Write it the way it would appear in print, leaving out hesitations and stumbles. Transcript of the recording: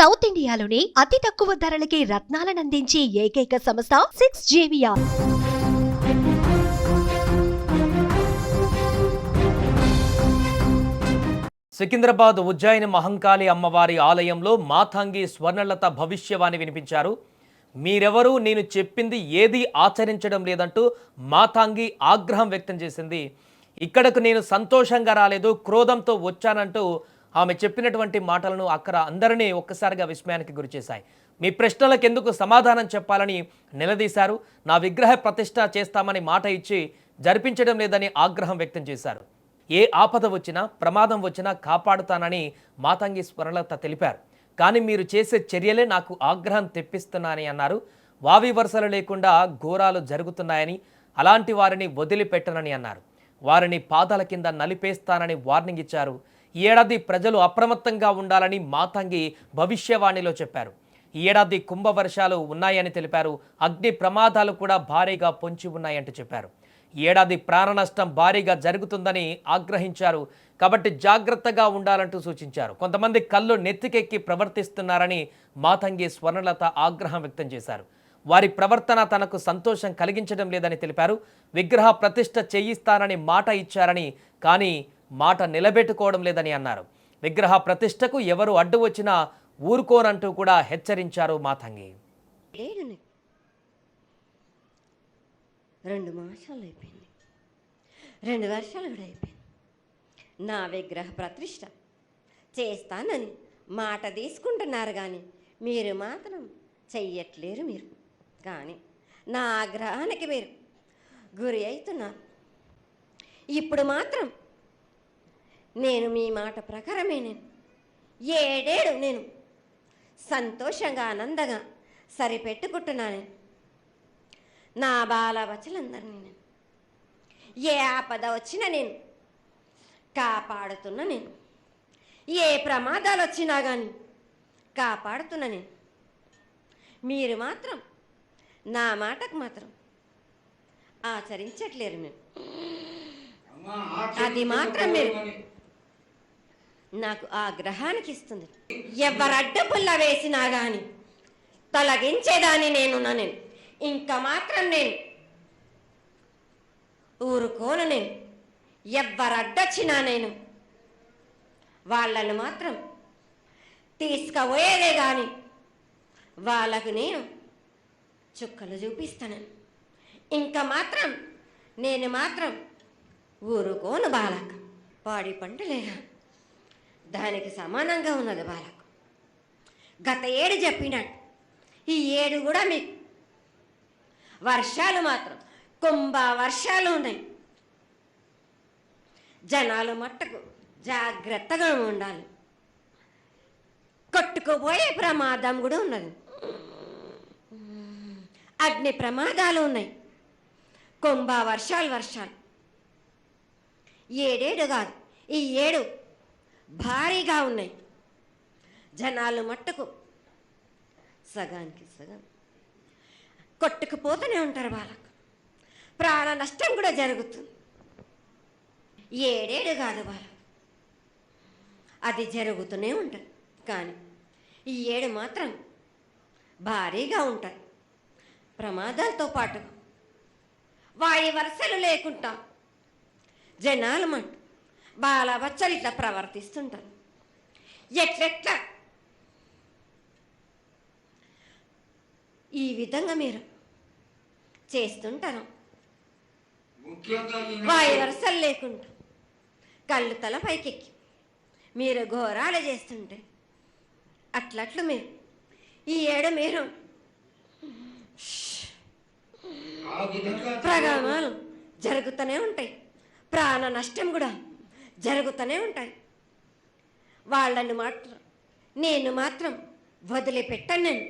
South ఇండియాలోని అతి తక్కువ ధరలకి రత్నాలనందించే ఏకైక సంస్థ 6JVR. సికింద్రాబాద్ ఉజ్జయిని మహంకాళి అమ్మవారి ఆలయంలో మాతంగి స్వర్ణలత భవిష్యవాణి వినిపించారు. మీరెవరూ నేను చెప్పింది ఏది ఆచరించడం లేదంటూ మాతంగి ఆగ్రహం వ్యక్తం చేసింది. ఇక్కడకు నేను సంతోషంగా రాలేదు, క్రోధంతో వచ్చానంటూ ఆమె చెప్పినటువంటి మాటలను అక్కడ అందరినీ ఒక్కసారిగా విస్మయానికి గురిచేశాయి. మీ ప్రశ్నలకు ఎందుకు సమాధానం చెప్పాలని నిలదీశారు. నా విగ్రహ ప్రతిష్ఠ చేస్తామని మాట ఇచ్చి జరిపించడం లేదని ఆగ్రహం వ్యక్తం చేశారు. ఏ ఆపద వచ్చినా ప్రమాదం వచ్చినా కాపాడుతానని మాతంగి స్వర్ణలత తెలిపారు. కానీ మీరు చేసే చర్యలే నాకు ఆగ్రహం తెప్పిస్తున్నాయని అన్నారు. వావి వరుసలు లేకుండా ఘోరాలు జరుగుతున్నాయని, అలాంటి వారిని వదిలిపెట్టనని అన్నారు. వారిని పాదాల కింద నలిపేస్తానని వార్నింగ్ ఇచ్చారు. ఈ ఏడాది ప్రజలు అప్రమత్తంగా ఉండాలని మాతంగి భవిష్యవాణిలో చెప్పారు. ఈ ఏడాది కుంభవర్షాలు ఉన్నాయని తెలిపారు. అగ్ని ప్రమాదాలు కూడా భారీగా పొంచి ఉన్నాయంటూ చెప్పారు. ఈ ఏడాది ప్రాణ నష్టం భారీగా జరుగుతుందని ఆగ్రహించారు. కాబట్టి జాగ్రత్తగా ఉండాలంటూ సూచించారు. కొంతమంది కళ్ళు నెత్తికెక్కి ప్రవర్తిస్తున్నారని మాతంగి స్వర్ణలత ఆగ్రహం వ్యక్తం చేశారు. వారి ప్రవర్తన తనకు సంతోషం కలిగించడం లేదని తెలిపారు. విగ్రహ ప్రతిష్ఠ చేయిస్తానని మాట ఇచ్చారని, కానీ మాట నిలబెట్టుకోవడం లేదని అన్నారు. విగ్రహ ప్రతిష్టకు ఎవరు అడ్డు వచ్చినా ఊరుకోనంటూ కూడా హెచ్చరించారు మాతంగి. 2 మాసాలు అయిపోయింది, 2 వర్షాలు కూడా అయిపోయింది. నా విగ్రహ ప్రతిష్ఠ చేస్తానని మాట తీసుకుంటున్నారు, కానీ మీరు మాత్రం చెయ్యట్లేరు. మీరు కానీ నా ఆగ్రహానికి మీరు గురి అవుతున్నారు. ఇప్పుడు మాత్రం నేను మీ మాట ప్రకారమే నేను 7 ఏళ్ళు నేను సంతోషంగా ఆనందంగా సరిపెట్టుకుంటున్నాను. నా బాల బచ్చలందరినీ నేను ఏ ఆపద వచ్చినా నేను కాపాడుతున్నా. నేను ఏ ప్రమాదాలు వచ్చినా కానీ కాపాడుతున్నా. నేను మీరు మాత్రం నా మాటకు మాత్రం ఆచరించట్లేరు. మీరు అది మాత్రం మీరు నాకు ఆగ్రహానికి ఇస్తుంది. ఎవరు అడ్డపుల్ల వేసినా కానీ తొలగించేదాన్ని నేను ఇంకా మాత్రం నేను ఊరుకోను. నేను ఎవరు అడ్డొచ్చినా నేను వాళ్ళను మాత్రం తీసుకుపోయేదే కానీ వాళ్ళకు నేను చుక్కలు చూపిస్తాను. ఇంకా మాత్రం నేను మాత్రం ఊరుకోను. బాలకు పాడి పంటలేగా దానికి సమానంగా ఉన్నది బాలకు. గత 7 చెప్పినట్టు ఈ 7 కూడా మీకు వర్షాలు మాత్రం కుంభ వర్షాలు ఉన్నాయి. జనాలు మట్టుకు జాగ్రత్తగా ఉండాలి. కొట్టుకుపోయే ప్రమాదం కూడా ఉన్నది. అగ్ని ప్రమాదాలు ఉన్నాయి. కుంభ వర్షాలు 7 కాదు, ఈ 7 భారీగా ఉన్నాయి. జనాలు మట్టుకు సగానికి సగం కొట్టుకుపోతూనే ఉంటారు. వాళ్ళకు ప్రాణ నష్టం కూడా జరుగుతుంది. 7 కాదు, వాళ్ళకు అది జరుగుతూనే ఉంటుంది. కానీ ఈ 7 మాత్రం భారీగా ఉంటాయి. ప్రమాదాలతో పాటు వాయి వరుసలు లేకుండా జనాలు మట్టు బాలబచ్చలు ఇట్లా ప్రవర్తిస్తుంటారు. ఎట్లెట్లా ఈ విధంగా మీరు చేస్తుంటారు. వాయి వరుసలు లేకుండా కళ్ళు తల పైకెక్కి మీరు ఘోరాలు చేస్తుంటే అట్లట్లు మీరు ఈ 7 మీరు ప్రమాదాలు జరుగుతూనే ఉంటాయి. ప్రాణ నష్టం కూడా జరుగుతూనే ఉంటాయి. వాళ్ళని మాత్రం నేను మాత్రం వదిలిపెట్టను. నేను